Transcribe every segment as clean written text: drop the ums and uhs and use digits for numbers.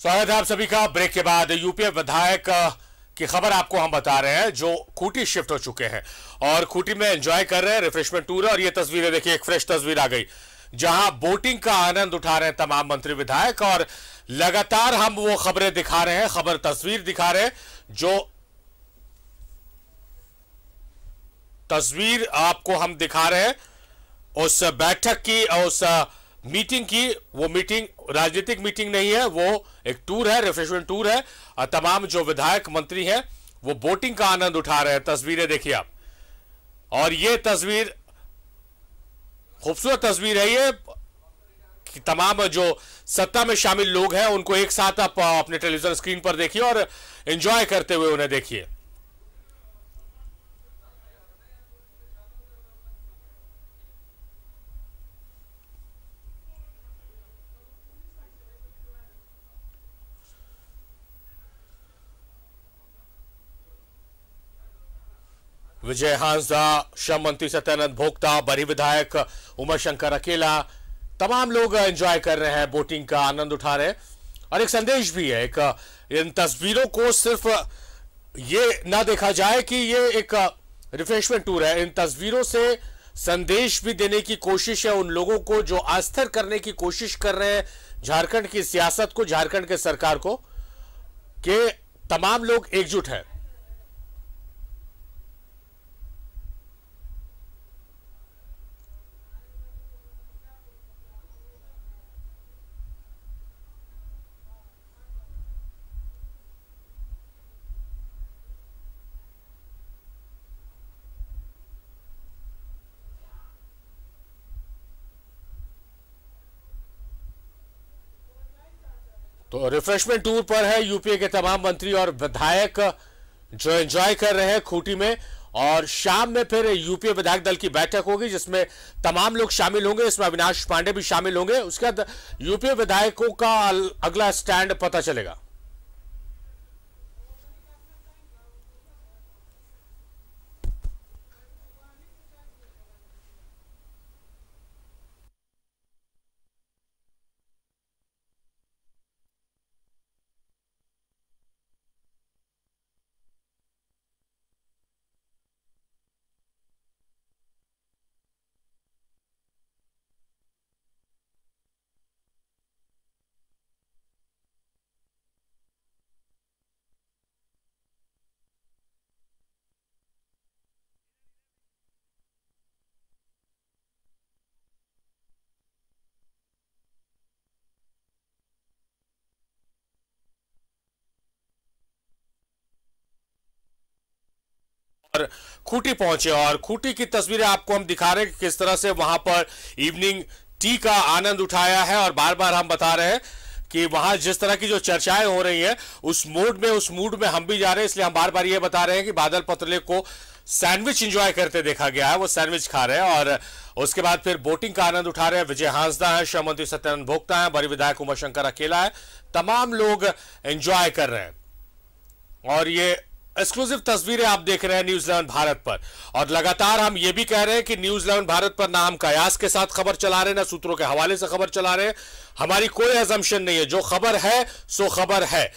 स्वागत है आप सभी का। ब्रेक के बाद यूपीए विधायक की खबर आपको हम बता रहे हैं जो खूंटी शिफ्ट हो चुके हैं और खूंटी में एंजॉय कर रहे हैं रिफ्रेशमेंट टूर। और ये तस्वीरें देखिए, एक फ्रेश तस्वीर आ गई जहां बोटिंग का आनंद उठा रहे हैं तमाम मंत्री विधायक। और लगातार हम वो खबरें दिखा रहे हैं, खबर तस्वीर दिखा रहे हैं। जो तस्वीर आपको हम दिखा रहे हैं उस बैठक की, उस मीटिंग की, वो मीटिंग राजनीतिक मीटिंग नहीं है, वो एक टूर है, रिफ्रेशमेंट टूर है। और तमाम जो विधायक मंत्री हैं वो बोटिंग का आनंद उठा रहे हैं। तस्वीरें देखिए आप, और ये तस्वीर खूबसूरत तस्वीर है ये कि तमाम जो सत्ता में शामिल लोग हैं उनको एक साथ आप अपने टेलीविजन स्क्रीन पर देखिए और एंजॉय करते हुए उन्हें देखिए। विजय हांसदा, श्रम मंत्री सत्यानंद भोक्ता, बरी विधायक उमाशंकर अकेला, तमाम लोग एंजॉय कर रहे हैं, बोटिंग का आनंद उठा रहे हैं। और एक संदेश भी है, एक इन तस्वीरों को सिर्फ ये ना देखा जाए कि ये एक रिफ्रेशमेंट टूर है। इन तस्वीरों से संदेश भी देने की कोशिश है उन लोगों को जो अस्थिर करने की कोशिश कर रहे हैं झारखंड की सियासत को, झारखंड के सरकार को, कि तमाम लोग एकजुट हैं। तो रिफ्रेशमेंट टूर पर है यूपीए के तमाम मंत्री और विधायक जो एंजॉय कर रहे हैं खूंटी में। और शाम में फिर यूपीए विधायक दल की बैठक होगी जिसमें तमाम लोग शामिल होंगे, इसमें अविनाश पांडे भी शामिल होंगे। उसके बाद यूपीए विधायकों का अगला स्टैंड पता चलेगा। और खूंटी पहुंचे और खूंटी की तस्वीरें आपको हम दिखा रहे हैं कि किस तरह से वहां पर इवनिंग टी का आनंद उठाया है। और बार बार हम बता रहे हैं कि वहां जिस तरह की जो चर्चाएं हो रही हैं उस मूड में हम भी जा रहे हैं। इसलिए हम बार बार ये बता रहे हैं कि बादल पत्रलेख को सैंडविच एंजॉय करते देखा गया है, वो सैंडविच खा रहे हैं। और उसके बाद फिर बोटिंग का आनंद उठा रहे हैं। विजय हांसदा है, श्रम मंत्री सत्यानंद भोक्ता है, बड़ी विधायक उमाशंकर अकेला है, तमाम लोग एंजॉय कर रहे हैं। और ये एक्सक्लूसिव तस्वीरें आप देख रहे हैं न्यूज 11 भारत पर। और लगातार हम ये भी कह रहे हैं कि न्यूज 11 भारत पर ना हम कयास के साथ खबर चला रहे हैं, ना सूत्रों के हवाले से खबर चला रहे हैं। हमारी कोई अजम्पशन नहीं है, जो खबर है सो खबर है।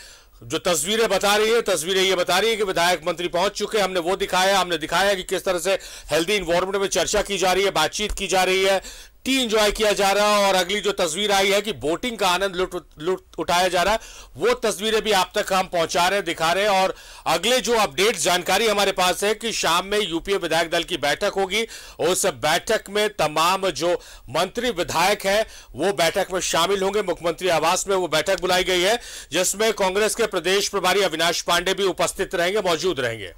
जो तस्वीरें बता रही है, तस्वीरें ये बता रही है कि विधायक मंत्री पहुंच चुके हैं। हमने वो दिखाया, हमने दिखाया कि किस तरह से हेल्दी इन्वायरमेंट में चर्चा की जा रही है, बातचीत की जा रही है, टी एंजॉय किया जा रहा है। और अगली जो तस्वीर आई है कि बोटिंग का आनंद लुट उठाया जा रहा है, वो तस्वीरें भी आप तक हम पहुंचा रहे हैं, दिखा रहे हैं। और अगले जो अपडेट जानकारी हमारे पास है कि शाम में यूपीए विधायक दल की बैठक होगी। उस बैठक में तमाम जो मंत्री विधायक हैं वो बैठक में शामिल होंगे। मुख्यमंत्री आवास में वो बैठक बुलाई गई है जिसमें कांग्रेस के प्रदेश प्रभारी अविनाश पांडे भी उपस्थित रहेंगे, मौजूद रहेंगे।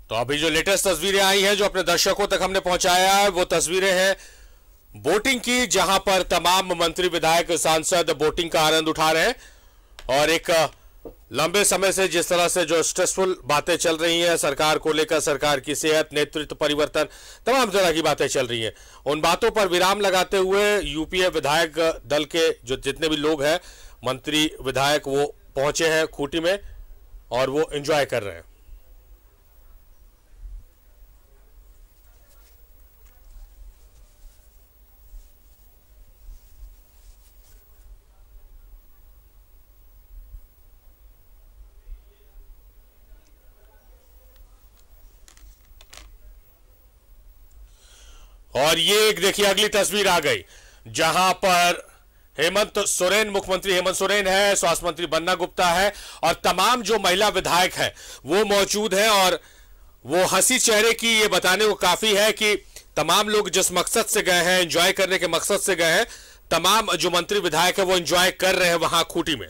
तो अभी जो लेटेस्ट तस्वीरें आई हैं जो अपने दर्शकों तक हमने पहुंचाया है वो तस्वीरें हैं बोटिंग की, जहां पर तमाम मंत्री विधायक सांसद बोटिंग का आनंद उठा रहे हैं। और एक लंबे समय से जिस तरह से जो स्ट्रेसफुल बातें चल रही हैं सरकार को लेकर, सरकार की सेहत, नेतृत्व परिवर्तन, तमाम तरह की बातें चल रही हैं, उन बातों पर विराम लगाते हुए यूपीए विधायक दल के जो जितने भी लोग हैं, मंत्री विधायक, वो पहुंचे हैं खूंटी में और वो एंजॉय कर रहे हैं। और ये एक देखिए अगली तस्वीर आ गई जहां पर हेमंत सोरेन, मुख्यमंत्री हेमंत सोरेन है, स्वास्थ्य मंत्री बन्ना गुप्ता है और तमाम जो महिला विधायक हैं वो मौजूद हैं। और वो हंसी चेहरे की ये बताने को काफी है कि तमाम लोग जिस मकसद से गए हैं, एंजॉय करने के मकसद से गए हैं, तमाम जो मंत्री विधायक है वो एंजॉय कर रहे हैं वहां खूंटी में।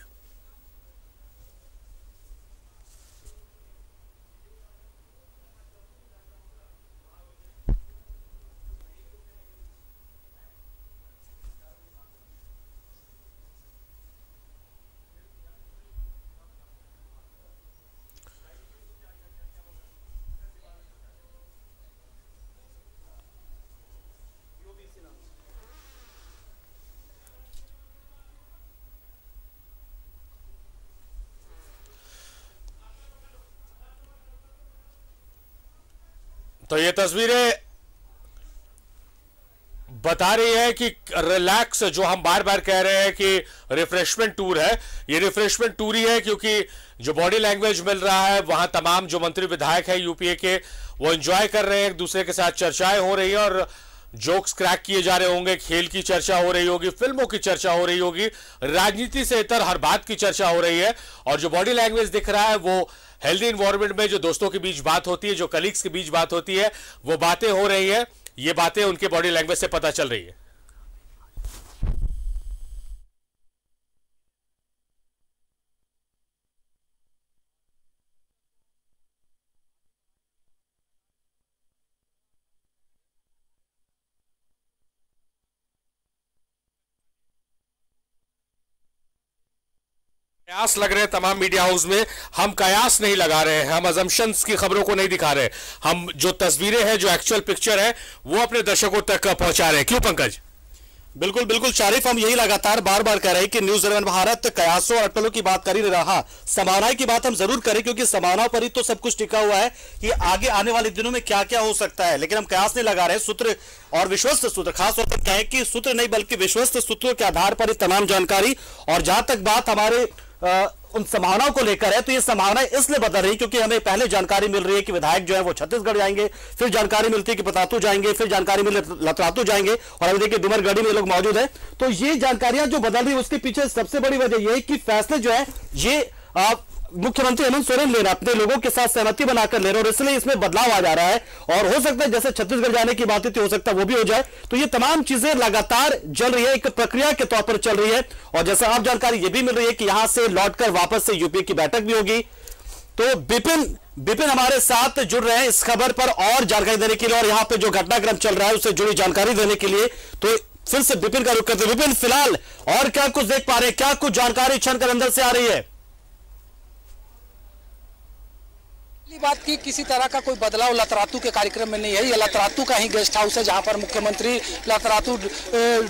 तो ये तस्वीरें बता रही है कि रिलैक्स, जो हम बार बार कह रहे हैं कि रिफ्रेशमेंट टूर है, ये रिफ्रेशमेंट टूर ही है, क्योंकि जो बॉडी लैंग्वेज मिल रहा है वहां तमाम जो मंत्री विधायक है यूपीए के वो एंजॉय कर रहे हैं, एक दूसरे के साथ चर्चाएं हो रही है और जोक्स क्रैक किए जा रहे होंगे, खेल की चर्चा हो रही होगी, फिल्मों की चर्चा हो रही होगी, राजनीति से इतर हर बात की चर्चा हो रही है। और जो बॉडी लैंग्वेज दिख रहा है वो हेल्दी इन्वायरमेंट में जो दोस्तों के बीच बात होती है, जो कलीग्स के बीच बात होती है, वो बातें हो रही है। ये बातें उनके बॉडी लैंग्वेज से पता चल रही है। कयास लग रहे हैं तमाम मीडिया हाउस में। हम कयास नहीं लगा रहे हैं, हम अजम्पशंस की खबरों को नहीं दिखा रहे, हम जो तस्वीरें हैं, जो एक्चुअल पिक्चर है, वो अपने दर्शकों तक पहुंचा रहे हैं। क्यों पंकज? बिल्कुल बिल्कुल शारिफ, हम यही लगातार बार बार कह रहे हैं कि न्यूज 11 भारत कयासों और अटकलों की बात कर ही रहा, संभावनाएं की बात हम जरूर करें, क्योंकि संभावनाओं पर ही तो सब कुछ टिका हुआ है कि आगे आने वाले दिनों में क्या क्या हो सकता है। लेकिन हम कयास नहीं लगा रहे, सूत्र और विश्वस्त सूत्र, खासतौर पर कहें कि सूत्र नहीं बल्कि विश्वस्त सूत्रों के आधार पर तमाम जानकारी। और जहां तक बात हमारे उन संभावनाओं को लेकर है, तो ये संभावनाएं इसलिए बदल रही क्योंकि हमें पहले जानकारी मिल रही है कि विधायक जो है वो छत्तीसगढ़ जाएंगे, फिर जानकारी मिलती है कि पतातू जाएंगे, फिर जानकारी मिली लतरातू जाएंगे, और अभी देखिए डुमरगढ़ी में लोग मौजूद है। तो ये जानकारियां जो बदल रही है उसके पीछे सबसे बड़ी वजह यह है कि फैसले जो है ये मुख्यमंत्री हेमंत सोरेन ले रहे, अपने लोगों के साथ सहमति बनाकर ले रहे, और इसलिए इसमें बदलाव आ जा रहा है। और हो सकता है जैसे छत्तीसगढ़ जाने की बात थी, हो सकता है वो भी हो जाए। तो ये तमाम चीजें लगातार चल रही है, एक प्रक्रिया के तौर पर चल रही है। और जैसा आप जानकारी ये भी मिल रही है कि यहां से लौटकर वापस से यूपी की बैठक भी होगी। तो बिपिन हमारे साथ जुड़ रहे हैं इस खबर पर और जानकारी देने के लिए, और यहां पर जो घटनाक्रम चल रहा है उससे जुड़ी जानकारी देने के लिए। तो फिर से बिपिन का रुख करते। बिपिन, फिलहाल और क्या कुछ देख पा रहे हैं, क्या कुछ जानकारी क्षण कर अंदर से आ रही है? बात की किसी तरह का कोई बदलाव लतरातू के कार्यक्रम में नहीं है। ये लतरातू का ही गेस्ट हाउस है जहां पर मुख्यमंत्री लतरातू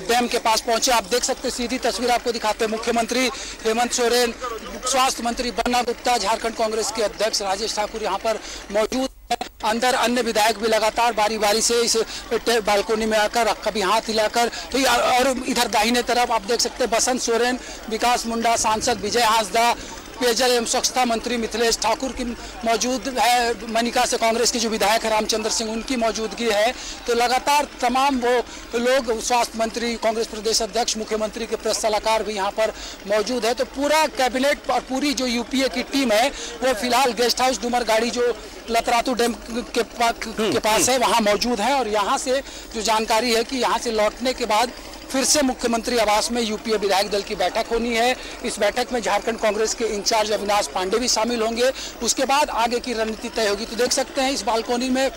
डैम के पास पहुंचे। आप देख सकते हैं, सीधी तस्वीर आपको दिखाते हैं। मुख्यमंत्री हेमंत सोरेन, स्वास्थ्य मंत्री बन्ना गुप्ता, झारखंड कांग्रेस के अध्यक्ष राजेश ठाकुर यहाँ पर मौजूद है। अंदर अन्य विधायक भी लगातार बारी बारी से इस बालकोनी में आकर कभी हाथ हिलाकर, तो और इधर दाहिने तरफ आप देख सकते हैं बसंत सोरेन, विकास मुंडा, सांसद विजय हांसदा, पेयजल एवं स्वच्छता मंत्री मिथिलेश ठाकुर की मौजूद है, मनिका से कांग्रेस के जो विधायक है रामचंद्र सिंह, उनकी मौजूदगी है। तो लगातार तमाम वो लोग, स्वास्थ्य मंत्री, कांग्रेस प्रदेश अध्यक्ष, मुख्यमंत्री के प्रेस सलाहकार भी यहाँ पर मौजूद है। तो पूरा कैबिनेट और पूरी जो यूपीए की टीम है वो फिलहाल गेस्ट हाउस डुमरगाड़ी जो लतरातू डैम के पास है वहाँ मौजूद है। और यहाँ से जो जानकारी है कि यहाँ से लौटने के बाद फिर से मुख्यमंत्री आवास में यूपीए विधायक दल की बैठक होनी है। इस बैठक में झारखंड कांग्रेस के इंचार्ज अविनाश पांडे भी शामिल होंगे। उसके बाद आगे की रणनीति तय होगी। तो देख सकते हैं इस बालकोनी में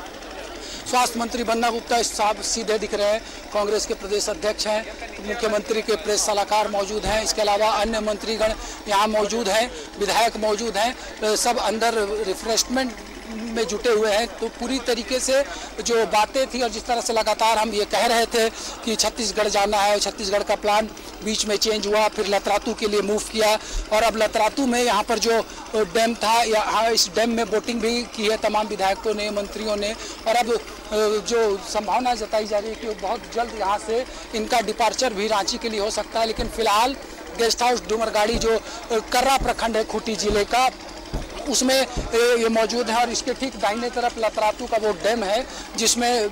स्वास्थ्य मंत्री बन्ना गुप्ता साहब सीधे दिख रहे हैं, कांग्रेस के प्रदेश अध्यक्ष हैं, मुख्यमंत्री के प्रेस सलाहकार मौजूद हैं, इसके अलावा अन्य मंत्रीगण यहाँ मौजूद हैं, विधायक मौजूद हैं, सब अंदर रिफ्रेशमेंट में जुटे हुए हैं। तो पूरी तरीके से जो बातें थी और जिस तरह से लगातार हम ये कह रहे थे कि छत्तीसगढ़ जाना है, छत्तीसगढ़ का प्लान बीच में चेंज हुआ, फिर लतरातू के लिए मूव किया और अब लतरातू में यहाँ पर जो डैम था, यहाँ इस डैम में बोटिंग भी की है तमाम विधायकों ने, मंत्रियों ने, और अब जो संभावना जताई जा रही है कि बहुत जल्द यहाँ से इनका डिपार्चर भी रांची के लिए हो सकता है। लेकिन फिलहाल गेस्ट हाउस डूमरगाड़ी जो कर्रा प्रखंड है खूंटी जिले का, उसमें ये मौजूद है और इसके ठीक दाहिने तरफ लतरातू का वो डैम है जिसमें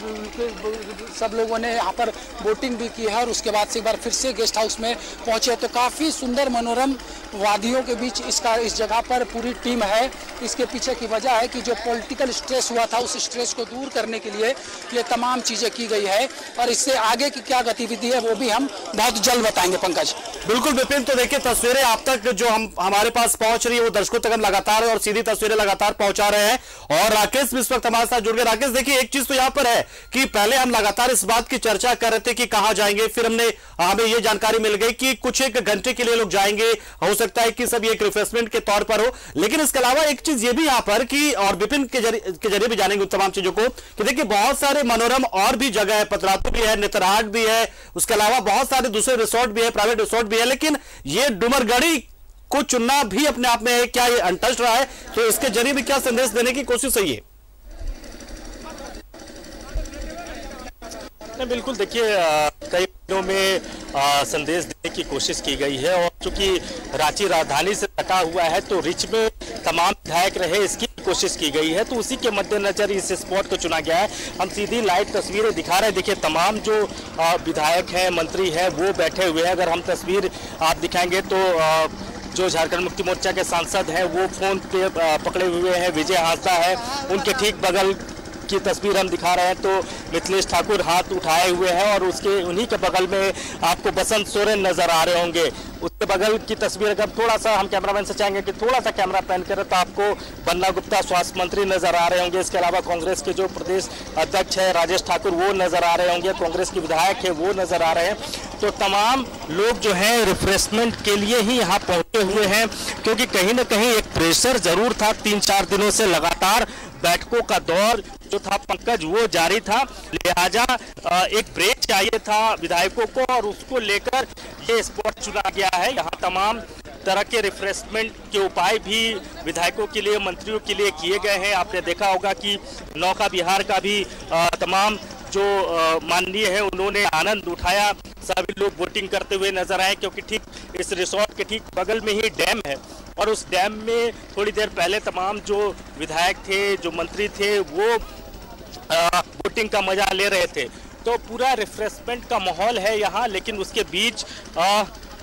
सब लोगों ने यहाँ पर बोटिंग भी की है और उसके बाद से एक बार फिर से गेस्ट हाउस में पहुँचे। तो काफ़ी सुंदर मनोरम वादियों के बीच इस जगह पर पूरी टीम है। इसके पीछे की वजह है कि जो पॉलिटिकल स्ट्रेस हुआ था उस स्ट्रेस को दूर करने के लिए ये तमाम चीज़ें की गई है और इससे आगे की क्या गतिविधि है वो भी हम बहुत जल्द बताएंगे। पंकज बिल्कुल विपिन, तो देखिए तस्वीरें आप तक जो हमारे पास पहुंच रही है वो दर्शकों तक हम लगातार और सीधी तस्वीरें लगातार पहुंचा रहे हैं और राकेश भी इस वक्त हमारे साथ जुड़ गए। राकेश देखिए, एक चीज तो यहां पर है कि पहले हम लगातार इस बात की चर्चा कर रहे थे कि कहां जाएंगे, फिर हमें ये जानकारी मिल गई कि कुछ एक घंटे के लिए लोग जाएंगे, हो सकता है कि सब एक रिफ्रेशमेंट के तौर पर हो। लेकिन इसके अलावा एक चीज ये भी यहां पर कि और विपिन के जरिए भी जानेंगे उन तमाम चीजों को कि देखिए बहुत सारे मनोरम और भी जगह है, पतरातू भी है, नेतरहाट भी है, उसके अलावा बहुत सारे दूसरे रिसोर्ट भी है, प्राइवेट रिसोर्ट भी है, लेकिन ये डूमरगढ़ी को चुनना भी अपने आप में क्या ये अनटच्ड रहा है, तो इसके जरिए भी क्या संदेश देने की कोशिश है ये? नहीं, बिल्कुल देखिए कई दिनों में संदेश देने की कोशिश की गई है और चूंकि रांची राजधानी से सटा हुआ है तो रिच में तमाम विधायक रहे इसकी कोशिश की गई है, तो उसी के मद्देनजर इस स्पॉट को चुना गया है। हम सीधी लाइव तस्वीरें दिखा रहे हैं, देखिए तमाम जो विधायक हैं, मंत्री हैं, वो बैठे हुए हैं। अगर हम तस्वीर आप दिखाएंगे तो जो झारखंड मुक्ति मोर्चा के सांसद हैं वो फोन पे पकड़े हुए हैं, विजय हांसदा है, उनके ठीक बगल की तस्वीर हम दिखा रहे हैं तो मिथिलेश ठाकुर हाथ उठाए हुए हैं और उसके उन्हीं के बगल में आपको बसंत सोरेन नजर आ रहे होंगे। उसके बगल की तस्वीर अगर थोड़ा सा हम कैमरामैन से चाहेंगे कि थोड़ा सा कैमरा पैन करें तो आपको बन्ना गुप्ता स्वास्थ्य मंत्री नजर आ रहे होंगे। इसके अलावा कांग्रेस के जो प्रदेश अध्यक्ष है राजेश ठाकुर वो नजर आ रहे होंगे, कांग्रेस के विधायक है वो नजर आ रहे हैं। तो तमाम लोग जो है रिफ्रेशमेंट के लिए ही यहाँ पहुंचे हुए हैं क्योंकि कहीं ना कहीं एक प्रेशर जरूर था, 3-4 दिनों से लगातार बैठकों का दौर जो था पंकज वो जारी था, लिहाजा एक ब्रेक चाहिए था विधायकों को और उसको लेकर ये स्पॉट चुना गया है। यहाँ तमाम तरह के रिफ्रेशमेंट के उपाय भी विधायकों के लिए, मंत्रियों के लिए किए गए हैं। आपने देखा होगा कि नौका विहार का भी तमाम जो माननीय है उन्होंने आनंद उठाया, सभी लोग बोटिंग करते हुए नजर आए क्योंकि ठीक इस रिसोर्ट के ठीक बगल में ही डैम है और उस डैम में थोड़ी देर पहले तमाम जो विधायक थे, जो मंत्री थे वो बोटिंग का मजा ले रहे थे। तो पूरा रिफ्रेशमेंट का माहौल है यहाँ, लेकिन उसके बीच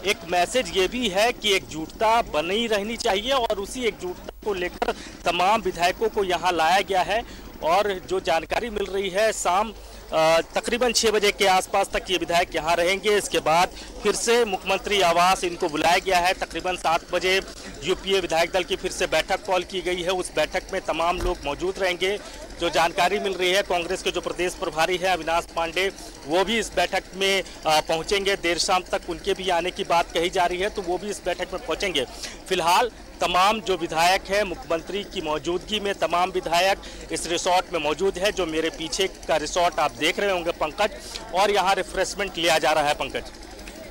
एक मैसेज ये भी है कि एकजुटता बनी रहनी चाहिए और उसी एकजुटता को लेकर तमाम विधायकों को यहाँ लाया गया है। और जो जानकारी मिल रही है शाम तकरीबन 6 बजे के आसपास तक ये विधायक यहाँ रहेंगे। इसके बाद फिर से मुख्यमंत्री आवास इनको बुलाया गया है। तकरीबन 7 बजे यूपीए विधायक दल की फिर से बैठक कॉल की गई है, उस बैठक में तमाम लोग मौजूद रहेंगे। जो जानकारी मिल रही है कांग्रेस के जो प्रदेश प्रभारी है अविनाश पांडे वो भी इस बैठक में पहुंचेंगे, देर शाम तक उनके भी आने की बात कही जा रही है तो वो भी इस बैठक में पहुंचेंगे। फिलहाल तमाम जो विधायक है मुख्यमंत्री की मौजूदगी में तमाम विधायक इस रिसोर्ट में मौजूद है, जो मेरे पीछे का रिसोर्ट आप देख रहे होंगे पंकज, और यहाँ रिफ्रेशमेंट लिया जा रहा है पंकज।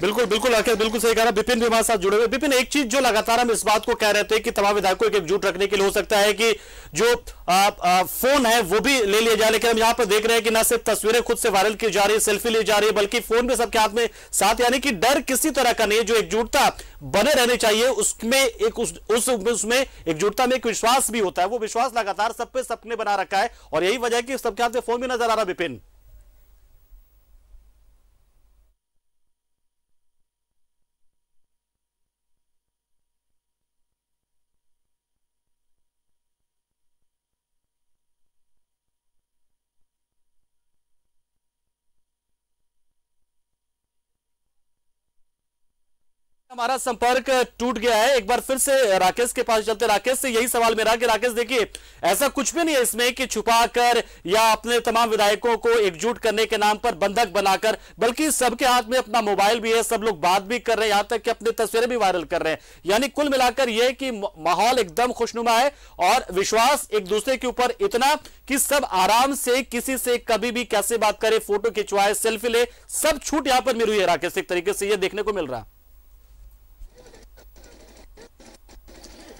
बिल्कुल बिल्कुल आखिर बिल्कुल सही कहा। विपिन भी हमारे साथ जुड़े हुए। विपिन, एक चीज जो लगातार हम इस बात को कह रहे थे कि तमाम विधायकों को एकजुट रखने के लिए हो सकता है कि जो फोन है वो भी ले लिया जाए, लेकिन हम यहाँ पर देख रहे हैं कि न सिर्फ तस्वीरें खुद से वायरल की जा रही है, सेल्फी ली जा रही है, बल्कि फोन भी सबके हाथ में साथ, यानी कि डर किसी तरह का नहीं है। जो एकजुटता बने रहनी चाहिए उसमें एक उसमें एकजुटता में एक विश्वास भी होता है, वो विश्वास लगातार सब पे सबने बना रखा है और यही वजह है कि सबके हाथ में फोन भी नजर आ रहा है। विपिन, हमारा संपर्क टूट गया है। एक बार फिर से राकेश के पास चलते। राकेश से यही सवाल मेरा कि राकेश देखिए, ऐसा कुछ भी नहीं है इसमें कि छुपाकर या अपने तमाम विधायकों को एकजुट करने के नाम पर बंधक बनाकर, बल्कि सबके हाथ में अपना मोबाइल भी है, सब लोग बात भी कर रहे हैं, यहां तक कि अपनी तस्वीरें भी वायरल कर रहे हैं। यानी कुल मिलाकर यह कि माहौल एकदम खुशनुमा है और विश्वास एक दूसरे के ऊपर इतना कि सब आराम से किसी से कभी भी कैसे बात करे, फोटो खिंचवाए, सेल्फी ले, सब छूट यहां पर मिल रही है। राकेश, एक तरीके से यह देखने को मिल रहा है।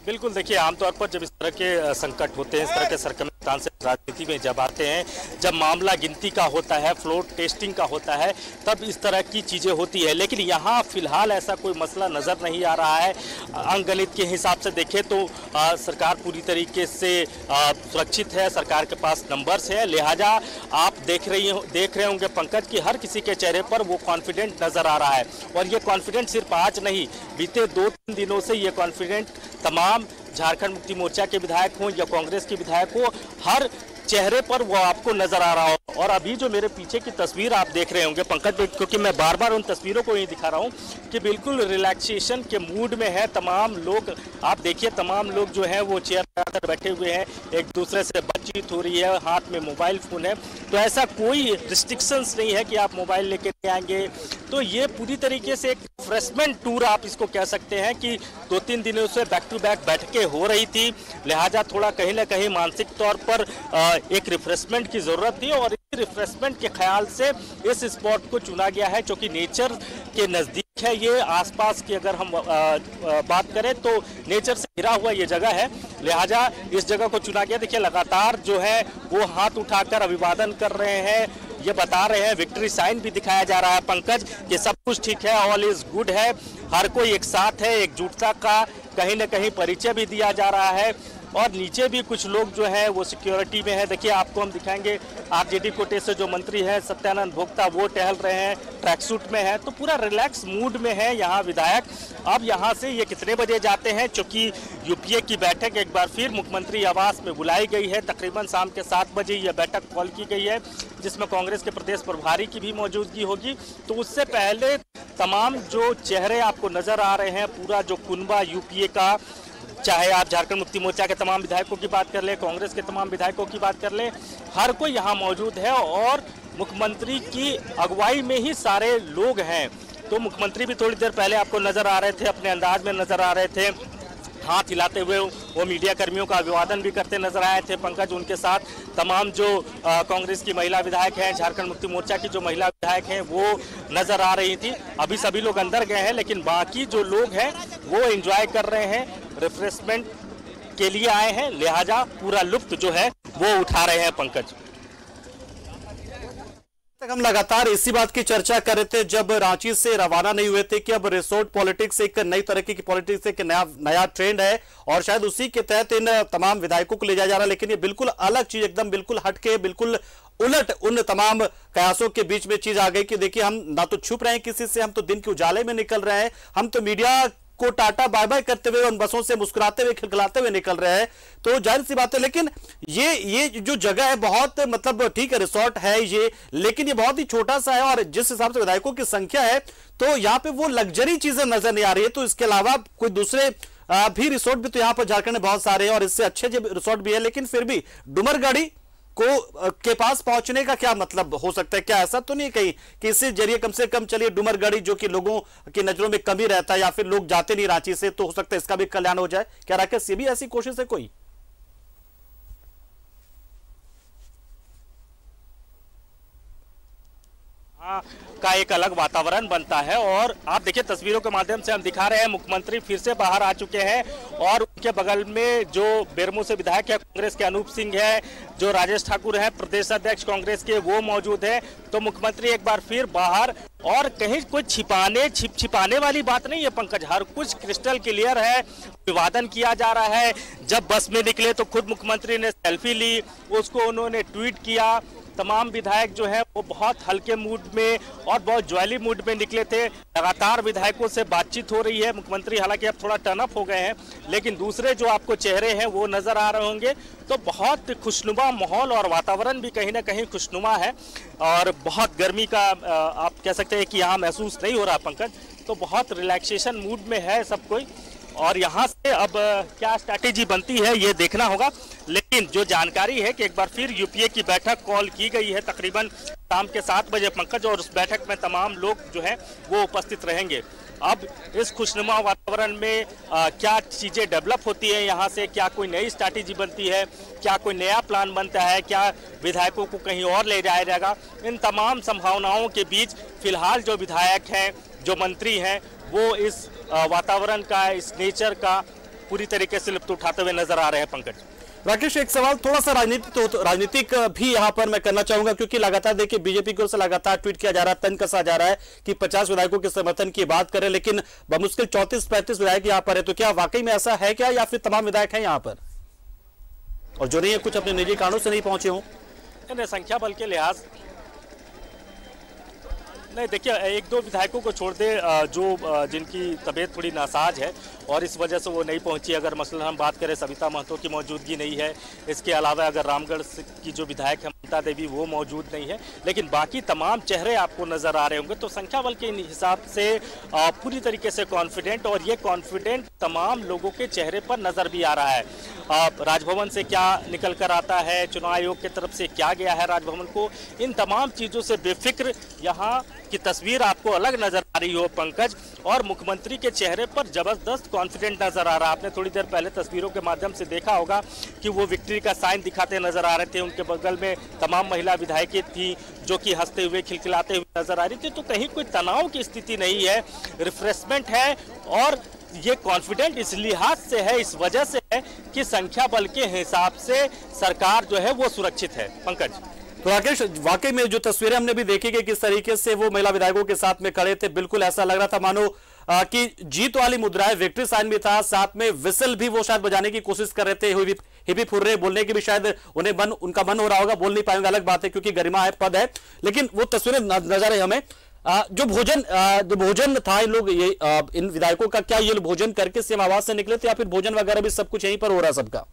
बिल्कुल, देखिए आमतौर पर जब इस तरह के संकट होते हैं, इस तरह के सर्कमस्टांसेस राजनीति में जब आते हैं, जब मामला गिनती का होता है, फ्लोर टेस्टिंग का होता है, तब इस तरह की चीज़ें होती है। लेकिन यहाँ फिलहाल ऐसा कोई मसला नज़र नहीं आ रहा है। अंकगणित के हिसाब से देखें तो सरकार पूरी तरीके से सुरक्षित है, सरकार के पास नंबर्स है, लिहाजा आप देख रहे होंगे पंकज कि हर किसी के चेहरे पर वो कॉन्फिडेंट नज़र आ रहा है। और ये कॉन्फिडेंट सिर्फ आज नहीं, बीते 2-3 दिनों से ये कॉन्फिडेंट तमाम झारखंड मुक्ति मोर्चा के विधायक हों या कांग्रेस के विधायक हो, हर चेहरे पर वो आपको नजर आ रहा हो। और अभी जो मेरे पीछे की तस्वीर आप देख रहे होंगे पंकज, क्योंकि मैं बार बार उन तस्वीरों को ही दिखा रहा हूँ कि बिल्कुल रिलैक्सेशन के मूड में है तमाम लोग। आप देखिए तमाम लोग जो हैं वो चेयर लगाकर बैठे हुए हैं, एक दूसरे से बातचीत हो रही है, हाथ में मोबाइल फ़ोन है, तो ऐसा कोई रिस्ट्रिक्शंस नहीं है कि आप मोबाइल लेके नहीं आएंगे। तो ये पूरी तरीके से एक रिफ्रेशमेंट टूर आप इसको कह सकते हैं कि 2-3 दिनों से बैक टू बैक बैठकें हो रही थी, लिहाजा थोड़ा कहीं ना कहीं मानसिक तौर पर एक रिफ्रेशमेंट की ज़रूरत थी। और इस रिफ्रेशमेंट के ख्याल से इस स्पॉट को चुना गया है, जो कि नेचर के नज़दीक है। ये आसपास की अगर हम बात करें तो नेचर से घिरा हुआ ये जगह है, लिहाजा इस जगह को चुना गया। देखिए लगातार जो है वो हाथ उठाकर अभिवादन कर रहे हैं, ये बता रहे हैं, विक्ट्री साइन भी दिखाया जा रहा है पंकज कि सब कुछ ठीक है, ऑल इज गुड है, हर कोई एक साथ है, एकजुटता का कहीं ना कहीं परिचय भी दिया जा रहा है। और नीचे भी कुछ लोग जो है वो सिक्योरिटी में है। देखिए आपको हम दिखाएंगे, आरजेडी कोटे से जो मंत्री है सत्यानंद भोक्ता वो टहल रहे हैं, ट्रैक सूट में है, तो पूरा रिलैक्स मूड में है यहाँ विधायक। अब यहाँ से ये कितने बजे जाते हैं, चूँकि यूपीए की बैठक एक बार फिर मुख्यमंत्री आवास में बुलाई गई है, तकरीबन शाम के 7 बजे यह बैठक कॉल की गई है, जिसमें कांग्रेस के प्रदेश प्रभारी की भी मौजूदगी होगी। तो उससे पहले तमाम जो चेहरे आपको नजर आ रहे हैं, पूरा जो कुनबा यूपीए का, चाहे आप झारखंड मुक्ति मोर्चा के तमाम विधायकों की बात कर ले, कांग्रेस के तमाम विधायकों की बात कर ले, हर कोई यहाँ मौजूद है और मुख्यमंत्री की अगुवाई में ही सारे लोग हैं। तो मुख्यमंत्री भी थोड़ी देर पहले आपको नजर आ रहे थे, अपने अंदाज में नजर आ रहे थे, हाथ हिलाते हुए वो मीडिया कर्मियों का अभिवादन भी करते नजर आए थे पंकज। उनके साथ तमाम जो कांग्रेस की महिला विधायक हैं, झारखंड मुक्ति मोर्चा की जो महिला विधायक हैं वो नजर आ रही थी। अभी सभी लोग अंदर गए हैं, लेकिन बाकी जो लोग हैं वो एंजॉय कर रहे हैं, रिफ्रेशमेंट के लिए आए हैं, लिहाजा पूरा लुत्फ जो है वो उठा रहे हैं पंकज। हम लगातार इसी बात की चर्चा कर रहे थे जब रांची से रवाना नहीं हुए थे कि अब रिसोर्ट पॉलिटिक्स एक नई तरीके की पॉलिटिक्स एक नया ट्रेंड है और शायद उसी के तहत इन तमाम विधायकों को ले जाया जा रहा है। लेकिन ये बिल्कुल अलग चीज, एकदम बिल्कुल हटके, बिल्कुल उलट उन तमाम कयासों के बीच में चीज आ गई कि देखिए हम ना तो छुप रहे हैं किसी से, हम तो दिन के उजाले में निकल रहे हैं, हम तो मीडिया को टाटा बाय बाय करते हुए उन बसों से मुस्कुराते हुए खिलखिलाते हुए निकल रहे हैं। तो जाहिर सी बात है, लेकिन ये जो जगह है बहुत मतलब ठीक है, रिसोर्ट है ये, लेकिन ये बहुत ही छोटा सा है और जिस हिसाब से विधायकों की संख्या है तो यहाँ पे वो लग्जरी चीजें नजर नहीं आ रही है। तो इसके अलावा कोई दूसरे भी रिसोर्ट भी तो यहाँ पर झारखंड में बहुत सारे हैं और इससे अच्छे रिसोर्ट भी है, लेकिन फिर भी डुमरगढ़ी के पास पहुंचने का क्या मतलब हो सकता है? क्या ऐसा तो नहीं कहीं कि इससे जरिए कम से कम चलिए डुमरगढ़ी जो कि लोगों की नजरों में कमी रहता है या फिर लोग जाते नहीं रांची से, तो हो सकता है इसका भी कल्याण हो जाए? क्या राकेश ये भी ऐसी कोशिश है कोई? का एक अलग वातावरण बनता है। और आप देखिए तस्वीरों के माध्यम से हम दिखा रहे हैं, मुख्यमंत्री फिर से बाहर आ चुके हैं और उनके बगल में जो बेरमो से विधायक है कांग्रेस के अनूप सिंह है, जो राजेश ठाकुर है प्रदेश अध्यक्ष कांग्रेस के, वो मौजूद है। तो मुख्यमंत्री एक बार फिर बाहर, और कहीं कोई छिपाने वाली बात नहीं है पंकज, हर कुछ क्रिस्टल क्लियर है, अभिवादन किया जा रहा है। जब बस में निकले तो खुद मुख्यमंत्री ने सेल्फी ली, उसको उन्होंने ट्वीट किया। तमाम विधायक जो है वो बहुत हल्के मूड में और बहुत ज्वाली मूड में निकले थे। लगातार विधायकों से बातचीत हो रही है। मुख्यमंत्री हालांकि अब थोड़ा टर्न अप हो गए हैं, लेकिन दूसरे जो आपको चेहरे हैं वो नजर आ रहे होंगे। तो बहुत खुशनुमा माहौल और वातावरण भी कहीं ना कहीं खुशनुमा है और बहुत गर्मी का आप कह सकते हैं कि यहाँ महसूस नहीं हो रहा पंकज, तो बहुत रिलैक्सेशन मूड में है सब कोई। और यहाँ से अब क्या स्ट्रैटेजी बनती है ये देखना होगा। लेकिन जो जानकारी है कि एक बार फिर यूपीए की बैठक कॉल की गई है तकरीबन शाम के 7 बजे पंकज, और उस बैठक में तमाम लोग जो है वो उपस्थित रहेंगे। अब इस खुशनुमा वातावरण में क्या चीज़ें डेवलप होती है यहाँ से, क्या कोई नई स्ट्रैटेजी बनती है, क्या कोई नया प्लान बनता है, क्या विधायकों को कहीं और ले जाया जाएगा, इन तमाम संभावनाओं के बीच फिलहाल जो विधायक हैं, जो मंत्री हैं, वो इस वातावरण का, इस नेचर का पूरी तरीके से लुत्फ उठाते हुए नजर आ रहे हैं। पंकज, राकेश, एक सवाल थोड़ा सा राजनीतिक भी यहाँ पर मैं करना चाहूंगा, क्योंकि लगातार देखिए बीजेपी की ओर से लगातार ट्वीट किया जा रहा है, तन कसा जा रहा है कि 50 विधायकों के समर्थन की बात करें, लेकिन बमुश्किल 34-35 विधायक यहाँ पर है। तो क्या वाकई में ऐसा है क्या, या फिर तमाम विधायक हैं यहाँ पर और जो नहीं है कुछ अपने निजी कारणों से नहीं पहुंचे हों? संख्या बल के लिहाज नहीं, देखिए 1-2 विधायकों को छोड़ दे जो जिनकी तबीयत थोड़ी नासाज है और इस वजह से वो नहीं पहुंची। अगर मसलन हम बात करें सविता महतो की मौजूदगी नहीं है, इसके अलावा अगर रामगढ़ की जो विधायक है ममता देवी वो मौजूद नहीं है, लेकिन बाकी तमाम चेहरे आपको नज़र आ रहे होंगे। तो संख्या बल के हिसाब से पूरी तरीके से कॉन्फिडेंट, और ये कॉन्फिडेंट तमाम लोगों के चेहरे पर नज़र भी आ रहा है। राजभवन से क्या निकल कर आता है, चुनाव आयोग की तरफ से क्या गया है राजभवन को, इन तमाम चीज़ों से बेफिक्र यहाँ की तस्वीर आपको अलग नजर आ रही हो पंकज, और मुख्यमंत्री के चेहरे पर जबरदस्त कॉन्फिडेंट नजर आ रहा है। आपने थोड़ी देर पहले तस्वीरों के माध्यम से देखा होगा कि वो विक्ट्री का साइन दिखाते नजर आ रहे थे। उनके बगल में तमाम महिला विधायकें थी जो कि हंसते हुए, खिलखिलाते हुए नजर आ रही थी। तो कहीं कोई तनाव की स्थिति नहीं है, रिफ्रेशमेंट है, और ये कॉन्फिडेंट इस लिहाज से है, इस वजह से है कि संख्या बल के हिसाब से सरकार जो है वो सुरक्षित है। पंकज, तो राकेश, वाकई में जो तस्वीरें हमने भी देखी कि किस तरीके से वो महिला विधायकों के साथ में खड़े थे, बिल्कुल ऐसा लग रहा था मानो कि जीत वाली मुद्राएं, विक्ट्री साइन भी था, साथ में विसल भी वो शायद बजाने की कोशिश कर रहे थे, हिपी फुर्रे बोलने की भी शायद उनका मन हो रहा होगा, बोल नहीं पाएंगे, अलग बात है क्योंकि गरिमा है, पद है, लेकिन वो तस्वीरें नजर है हमें। जो भोजन था इन लोग इन विधायकों का, क्या ये भोजन करके सीएम आवास से निकले थे या फिर भोजन वगैरह भी सब कुछ यहीं पर हो रहा है सबका?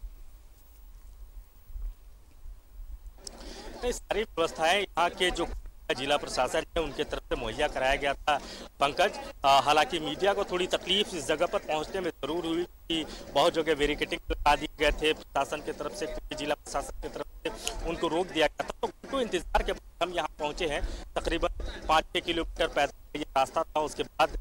सारी व्यवस्थाएं यहाँ के जो जिला प्रशासन है उनके तरफ से मुहैया कराया गया था पंकज। हालांकि मीडिया को थोड़ी तकलीफ इस जगह पर पहुंचने में जरूर हुई कि बहुत जगह बैरिकेडिंग लगा दिए गए थे प्रशासन की तरफ से, जिला प्रशासन की तरफ से उनको रोक दिया गया था। तो उनको इंतजार के बाद हम यहाँ पहुंचे हैं, तकरीबन 5-6 किलोमीटर पैदल ये रास्ता था। उसके बाद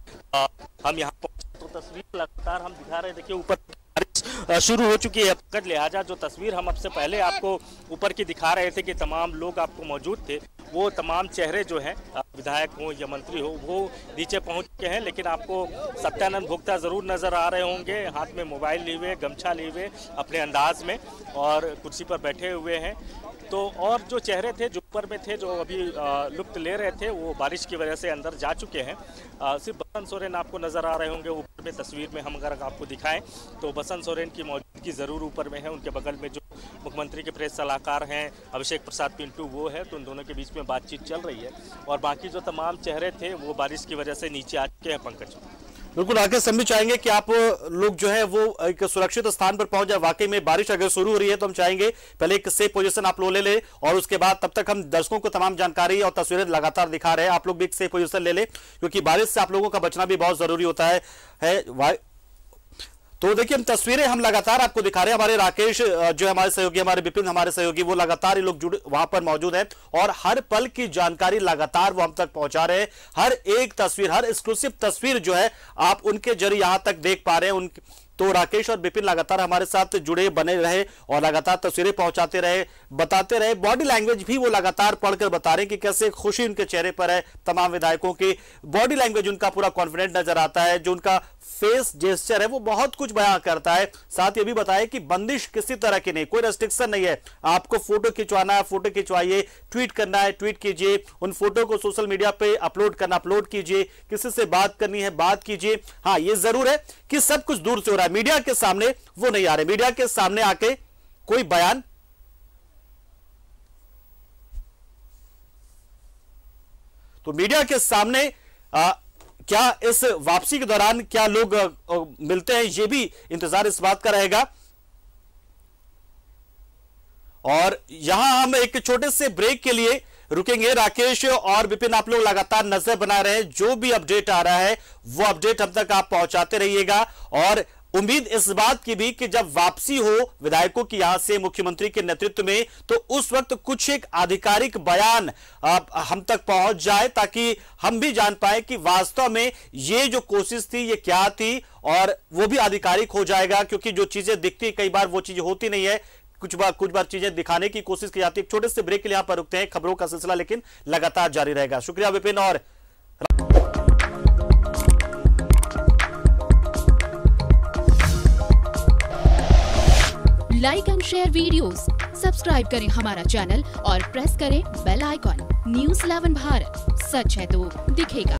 हम यहाँ पहुंचे तो तस्वीर लगातार हम दिखा रहे हैं। देखिए ऊपर बारिश शुरू हो चुकी है पंकज, लिहाजा जो तस्वीर हम आपसे पहले आपको ऊपर की दिखा रहे थे कि तमाम लोग आपको मौजूद थे, वो तमाम चेहरे जो हैं विधायक हो या मंत्री हो वो नीचे पहुंच चुके हैं। लेकिन आपको सत्यानंद भोक्ता ज़रूर नज़र आ रहे होंगे, हाथ में मोबाइल लिए हुए, गमछा लिए हुए अपने अंदाज में, और कुर्सी पर बैठे हुए हैं। तो और जो चेहरे थे जो ऊपर में थे, जो अभी लुत्फ ले रहे थे, वो बारिश की वजह से अंदर जा चुके हैं। सिर्फ बसंत सोरेन आपको नज़र आ रहे होंगे ऊपर में। तस्वीर में हम अगर आपको दिखाएं तो बसंत सोरेन की मौजूदगी ज़रूर ऊपर में है। उनके बगल में जो मुख्यमंत्री के प्रेस सलाहकार हैं अभिषेक प्रसाद पिंटू वो है, तो उन दोनों के बीच में बातचीत चल रही है। और बाकी जो तमाम चेहरे थे वो बारिश की वजह से नीचे आ चुके हैं पंकज। बिल्कुल राकेश, हम भी चाहेंगे कि आप लोग जो है वो एक सुरक्षित स्थान पर पहुंच जाए। वाकई में बारिश अगर शुरू हो रही है तो हम चाहेंगे पहले एक सेफ पोजीशन आप लोग ले ले, और उसके बाद तब तक हम दर्शकों को तमाम जानकारी और तस्वीरें लगातार दिखा रहे हैं, आप लोग भी एक सेफ पोजीशन ले ले, क्योंकि बारिश से आप लोगों का बचना भी बहुत जरूरी होता है। तो देखिए हम तस्वीरें हम लगातार आपको दिखा रहे हैं। हमारे राकेश जो हमारे सहयोगी, हमारे विपिन हमारे सहयोगी, वो लगातार ये लोग जुड़े वहां पर मौजूद हैं और हर पल की जानकारी लगातार वो हम तक पहुंचा रहे हैं। हर एक तस्वीर, हर एक्सक्लूसिव तस्वीर जो है आप उनके जरिए यहां तक देख पा रहे हैं। तो राकेश और विपिन लगातार हमारे साथ जुड़े बने रहे और लगातार तस्वीरें पहुंचाते रहे, बताते रहे। बॉडी लैंग्वेज भी वो लगातार पढ़कर बता रहे हैं कि कैसे खुशी उनके चेहरे पर है। तमाम विधायकों की बॉडी लैंग्वेज, उनका पूरा कॉन्फिडेंट नजर आता है, जो उनका फेस जेस्चर है वो बहुत कुछ बयां करता है। साथ ये भी बताया कि बंदिश किसी तरह की नहीं, कोई रेस्ट्रिक्शन नहीं है। आपको फोटो खिंचवाना है, फोटो खिंचवाइए, ट्वीट करना है, ट्वीट कीजिए, उन फोटो को सोशल मीडिया पे अपलोड करना, अपलोड कीजिए, किसी से बात करनी है बात कीजिए। हाँ, ये जरूर है कि सब कुछ दूर से हो रहा है, मीडिया के सामने वो नहीं आ रहे। मीडिया के सामने आके कोई बयान तो मीडिया के सामने क्या इस वापसी के दौरान क्या लोग मिलते हैं, ये भी इंतजार इस बात का रहेगा। और यहां हम एक छोटे से ब्रेक के लिए रुकेंगे। राकेश और विपिन, आप लोग लगातार नजर बना रहे हैं, जो भी अपडेट आ रहा है वो अपडेट हम तक आप पहुंचाते रहिएगा। और उम्मीद इस बात की भी कि जब वापसी हो विधायकों की यहां से मुख्यमंत्री के नेतृत्व में, तो उस वक्त कुछ एक आधिकारिक बयान हम तक पहुंच जाए, ताकि हम भी जान पाए कि वास्तव में ये जो कोशिश थी ये क्या थी, और वो भी आधिकारिक हो जाएगा। क्योंकि जो चीजें दिखती कई बार वो चीजें होती नहीं है, कुछ बार चीजें दिखाने की कोशिश की जाती है। छोटे से ब्रेक के लिए यहां पर रुकते हैं, खबरों का सिलसिला लेकिन लगातार जारी रहेगा। शुक्रिया विपिन। और like and share videos, subscribe करें हमारा चैनल और प्रेस करें बेल आइकॉन। न्यूज़ 11 भारत, सच है तो दिखेगा।